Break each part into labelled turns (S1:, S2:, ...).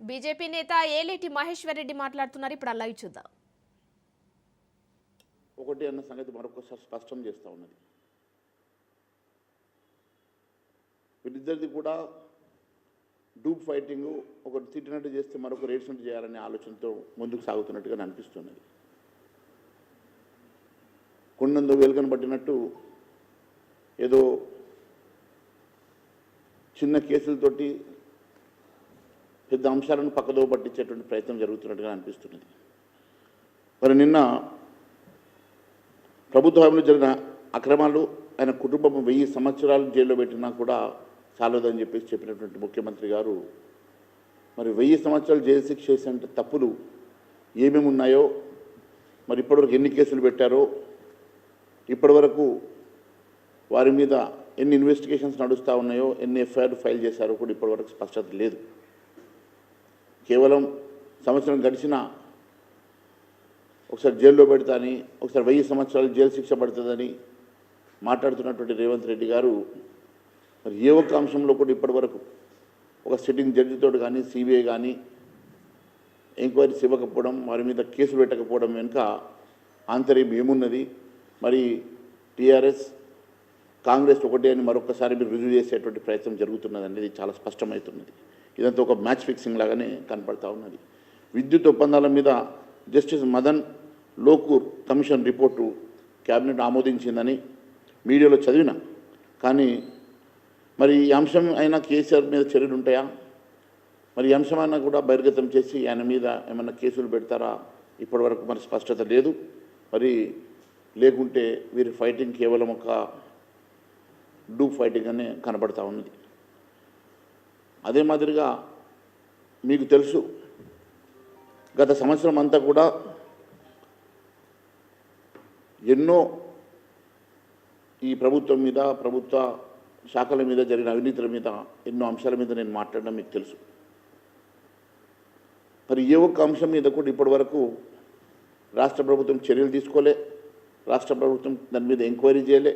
S1: BJP నేత ఏలేటి మహేశ్వర్ రెడ్డి మాట్లాడుతున్నారు. ఇప్పుడు లైవ్ చూద్దాం.
S2: ఒకటి అన్న సంగతి మరొకసారి స్పష్టం చేస్తూ ఉన్నది. వీళ్ళిద్దరిది కూడా డూప్ ఫైటింగ్, ఒకటి తిట్టినట్టు చేస్తే మరొక రేట్సినట్టు చేయాలనే ఆలోచనతో ముందుకు సాగుతున్నట్టుగా అనిపిస్తున్నది. కొండందో వేలుకను పట్టినట్టు ఏదో చిన్న కేసులతోటి పెద్ద అంశాలను పక్కదో పట్టించేటువంటి ప్రయత్నం జరుగుతున్నట్టుగా అనిపిస్తున్నది. మరి నిన్న ప్రభుత్వ హయాంలో జరిగిన అక్రమాలు ఆయన కుటుంబం 1000 సంవత్సరాలు జైల్లో పెట్టినా కూడా చాలదని చెప్పేసి చెప్పినటువంటి ముఖ్యమంత్రి గారు మరి 1000 సంవత్సరాలు జైలు శిక్ష చేసేంత తప్పులు ఏమేమి ఉన్నాయో, మరి ఇప్పటివరకు ఎన్ని కేసులు పెట్టారో, ఇప్పటివరకు వారి మీద ఎన్ని ఇన్వెస్టిగేషన్స్ నడుస్తూ ఉన్నాయో, ఎన్ని ఎఫ్ఐఆర్లు ఫైల్ చేశారో కూడా ఇప్పటివరకు స్పష్టత లేదు. కేవలం సంవత్సరం గడిచినా ఒకసారి జైల్లో పెడతాని, ఒకసారి 1000 సంవత్సరాలు జైలు శిక్ష పడుతుందని మాట్లాడుతున్నటువంటి రేవంత్ రెడ్డి గారు మరి ఏ ఒక్క అంశంలో కూడా ఇప్పటివరకు ఒక సిట్టింగ్ జడ్జితో కానీ సిబిఐ కానీ ఎంక్వైరీస్ ఇవ్వకపోవడం, వారి మీద కేసులు పెట్టకపోవడం వెనుక ఆంతర్యం ఏమున్నది, మరి టీఆర్ఎస్ కాంగ్రెస్ ఒకటే అని మరొకసారి మీరు రుజువు చేసేటువంటి ప్రయత్నం జరుగుతున్నది అనేది చాలా స్పష్టమవుతున్నది. ఇదంతా ఒక మ్యాచ్ ఫిక్సింగ్ లాగానే కనపడతా ఉన్నది. విద్యుత్ ఒప్పందాల మీద justice Madan Lokur commission report cabinet ఆమోదించిందని మీడియాలో చదివిన, కానీ మరి ఈ అంశం అయినా కేసీఆర్ మీద చర్యలు ఉంటాయా, మరి ఈ అంశమైనా కూడా బహిర్గతం చేసి ఆయన మీద ఏమన్నా కేసులు పెడతారా, ఇప్పటివరకు మరి స్పష్టత లేదు. మరి లేకుంటే వీరి ఫైటింగ్ కేవలం ఒక డూప్ ఫైటింగ్ అనే కనబడతా ఉన్నది. అదే మాదిరిగా మీకు తెలుసు, గత సంవత్సరం అంతా కూడా ఎన్నో ఈ ప్రభుత్వం మీద, ప్రభుత్వ శాఖల మీద జరిగిన అవినీతుల మీద, ఎన్నో అంశాల మీద నేను మాట్లాడడం మీకు తెలుసు. మరి ఏ ఒక్క అంశం మీద కూడా ఇప్పటివరకు రాష్ట్ర ప్రభుత్వం చర్యలు తీసుకోలే, రాష్ట్ర ప్రభుత్వం దాని మీద ఎంక్వైరీ చేయలే,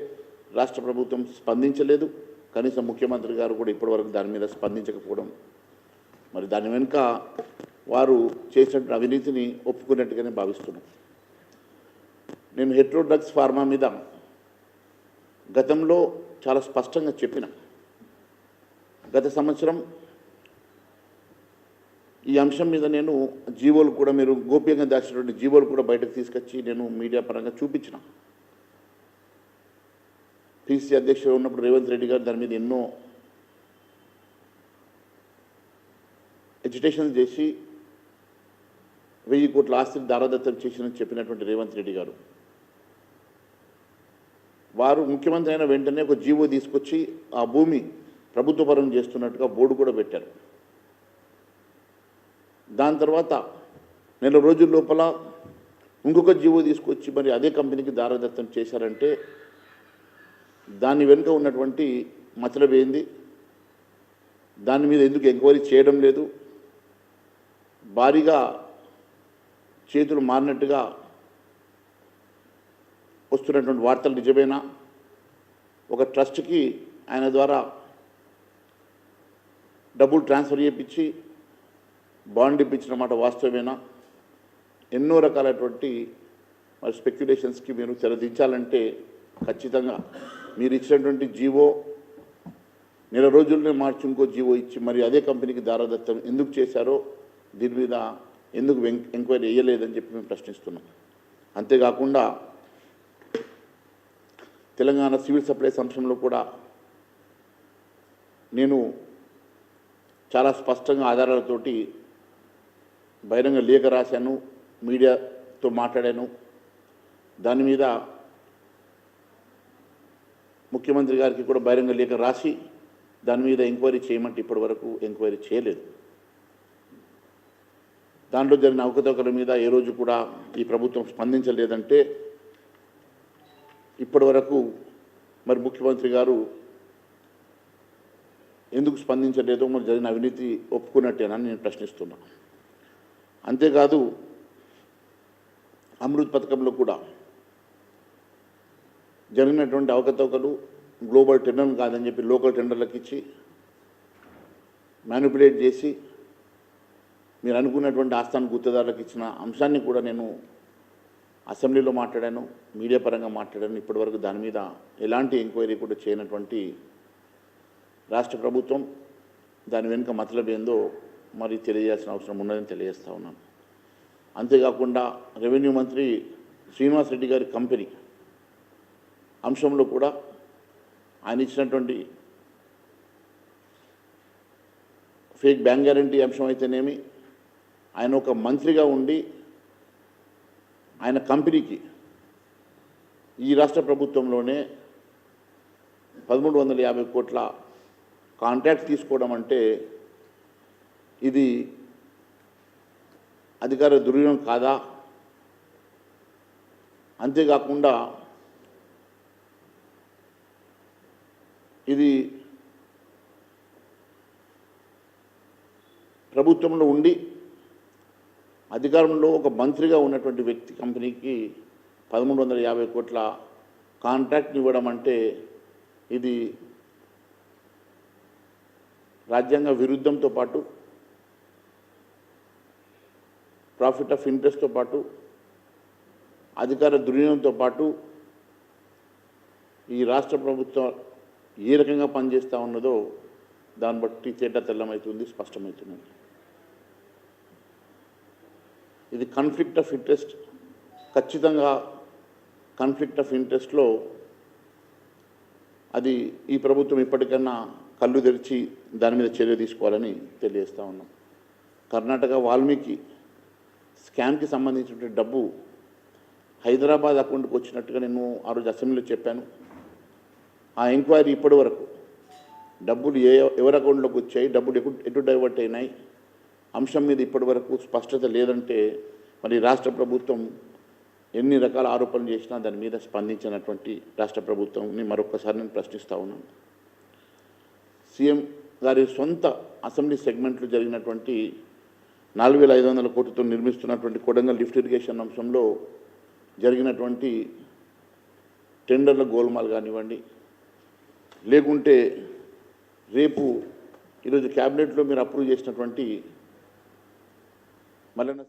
S2: రాష్ట్ర ప్రభుత్వం స్పందించలేదు. కనీసం ముఖ్యమంత్రి గారు కూడా ఇప్పటివరకు దాని మీద స్పందించకపోవడం, మరి దాని వెనుక వారు చేసినటువంటి అవినీతిని ఒప్పుకున్నట్టుగానే భావిస్తున్నాం. నేను హెట్రో డ్రగ్స్ ఫార్మా మీద గతంలో చాలా స్పష్టంగా చెప్పిన, గత సంవత్సరం ఈ అంశం మీద నేను జీవోలు కూడా, మీరు గోప్యంగా దాచినటువంటి జీవోలు కూడా బయటకు తీసుకొచ్చి నేను మీడియా పరంగా చూపించిన. పిసిసి అధ్యక్షుడు ఉన్నప్పుడు రేవంత్ రెడ్డి గారు దాని మీద ఎన్నో ఎజిటేషన్ చేసి 1000 కోట్ల ఆస్తిని దారాదత్తం చేసినని చెప్పినటువంటి రేవంత్ రెడ్డి గారు, వారు ముఖ్యమంత్రి అయిన వెంటనే ఒక జీవో తీసుకొచ్చి ఆ భూమి ప్రభుత్వపరం చేస్తున్నట్టుగా బోర్డు కూడా పెట్టారు. దాని తర్వాత నెల రోజుల లోపల ఇంకొక జీవో తీసుకొచ్చి మరి అదే కంపెనీకి దారాదత్తం చేశారంటే దాని వెనుక ఉన్నటువంటి మతలబ్ ఏంది, దాని మీద ఎందుకు ఎంక్వైరీ చేయడం లేదు, భారీగా చేతులు మారినట్టుగా వస్తున్నటువంటి వార్తలు నిజమేనా, ఒక ట్రస్ట్కి ఆయన ద్వారా డబ్బులు ట్రాన్స్ఫర్ చేయించి బాండ్ ఇప్పించిన మాట వాస్తవమేనా, ఎన్నో రకాలైనటువంటి మరి స్పెక్యులేషన్స్కి మీరు తెరదించాలంటే ఖచ్చితంగా మీరు ఇచ్చినటువంటి జీవో నెల రోజుల్లోనే మార్చి ఇంకో జీవో ఇచ్చి మరి అదే కంపెనీకి దారాదత్తం ఎందుకు చేశారో దీని మీద ఎందుకు ఎంక్వైరీ వేయలేదని చెప్పి మేము ప్రశ్నిస్తున్నాం. అంతేకాకుండా తెలంగాణ సివిల్ సప్లైస్ అంశంలో కూడా నేను చాలా స్పష్టంగా ఆధారాలతోటి బహిరంగ లేఖ రాశాను, మీడియాతో మాట్లాడాను. దాని మీద ముఖ్యమంత్రి గారికి కూడా బహిరంగ లేఖ రాసి దాని మీద ఎంక్వైరీ చేయమంటే ఇప్పటివరకు ఎంక్వైరీ చేయలేదు. దాంట్లో జరిగిన అవకతవకల మీద ఏ రోజు కూడా ఈ ప్రభుత్వం స్పందించలేదంటే ఇప్పటివరకు మరి ముఖ్యమంత్రి గారు ఎందుకు స్పందించలేదో, మరి జరిగిన అవినీతి ఒప్పుకున్నట్టేనని నేను ప్రశ్నిస్తున్నా. అంతేకాదు అమృత్ పథకంలో కూడా జరిగినటువంటి అవకతవకలు గ్లోబల్ టెండర్లు కాదని చెప్పి లోకల్ టెండర్లకు ఇచ్చి మ్యానిపులేట్ చేసి మీరు అనుకున్నటువంటి ఆస్థాన గుత్తదారులకు ఇచ్చిన అంశాన్ని కూడా నేను అసెంబ్లీలో మాట్లాడాను, మీడియా పరంగా మాట్లాడాను. ఇప్పటివరకు దాని మీద ఎలాంటి ఎంక్వైరీ కూడా చేయనటువంటి రాష్ట్ర ప్రభుత్వం దాని వెనుక మతలబ్ ఏందో మరి తెలియజేయాల్సిన అవసరం ఉన్నదని తెలియజేస్తూ ఉన్నాను. అంతేకాకుండా రెవెన్యూ మంత్రి శ్రీనివాస్ రెడ్డి గారి కంపెనీ అంశంలో కూడా ఆయన ఇచ్చినటువంటి ఫేక్ బ్యాంక్ గ్యారంటీ అంశం అయితేనేమి, ఆయన ఒక మంత్రిగా ఉండి ఆయన కంపెనీకి ఈ రాష్ట్ర ప్రభుత్వంలోనే 1350 కోట్ల కాంట్రాక్ట్ తీసుకోవడం అంటే ఇది అధికార దుర్వినియోగం కాదా? అంతేకాకుండా ఇది ప్రభుత్వంలో ఉండి అధికారంలో ఒక మంత్రిగా ఉన్నటువంటి వ్యక్తి కంపెనీకి 1350 కోట్ల కాంట్రాక్ట్ని ఇవ్వడం అంటే ఇది రాజ్యాంగ విరుద్ధంతో పాటు ప్రాఫిట్ ఆఫ్ ఇంట్రెస్ట్తో పాటు అధికార దుర్వినియోగంతో పాటు ఈ రాష్ట్ర ప్రభుత్వం ఏ రకంగా పనిచేస్తూ ఉన్నదో దాన్ని బట్టి తేట తెల్లమవుతుంది, స్పష్టమవుతుంది. ఇది కాన్ఫ్లిక్ట్ ఆఫ్ ఇంట్రెస్ట్, ఖచ్చితంగా కాన్ఫ్లిక్ట్ ఆఫ్ ఇంట్రెస్ట్లో అది ఈ ప్రభుత్వం ఇప్పటికన్నా కళ్ళు తెరిచి దాని మీద చర్య తీసుకోవాలని తెలియజేస్తూ ఉన్నాం. కర్ణాటక వాల్మీకి స్కామ్కి సంబంధించిన డబ్బు హైదరాబాద్ అకౌంట్కి వచ్చినట్టుగా నేను ఆ రోజు అసెంబ్లీలో చెప్పాను. ఆ ఎంక్వైరీ ఇప్పటి వరకు డబ్బులు ఎవరి అకౌంట్లోకి వచ్చాయి, డబ్బులు ఎటు డైవర్ట్ అయినాయి అంశం మీద ఇప్పటి వరకు స్పష్టత లేదంటే మరి రాష్ట్ర ప్రభుత్వం ఎన్ని రకాల ఆరోపణలు చేసినా దాని మీద స్పందించినటువంటి రాష్ట్ర ప్రభుత్వంని మరొకసారి నేను ప్రశ్నిస్తూ ఉన్నాను. సీఎం గారి సొంత అసెంబ్లీ సెగ్మెంట్లో జరిగినటువంటి 4500 కోట్లతో నిర్మిస్తున్నటువంటి కొడంగల్ లిఫ్ట్ ఇరిగేషన్ అంశంలో జరిగినటువంటి టెండర్ల గోల్మాల్ కానివ్వండి, లేకుంటే రేపు ఈరోజు క్యాబినెట్లో మీరు అప్రూవ్ చేసినటువంటి మల్లన్న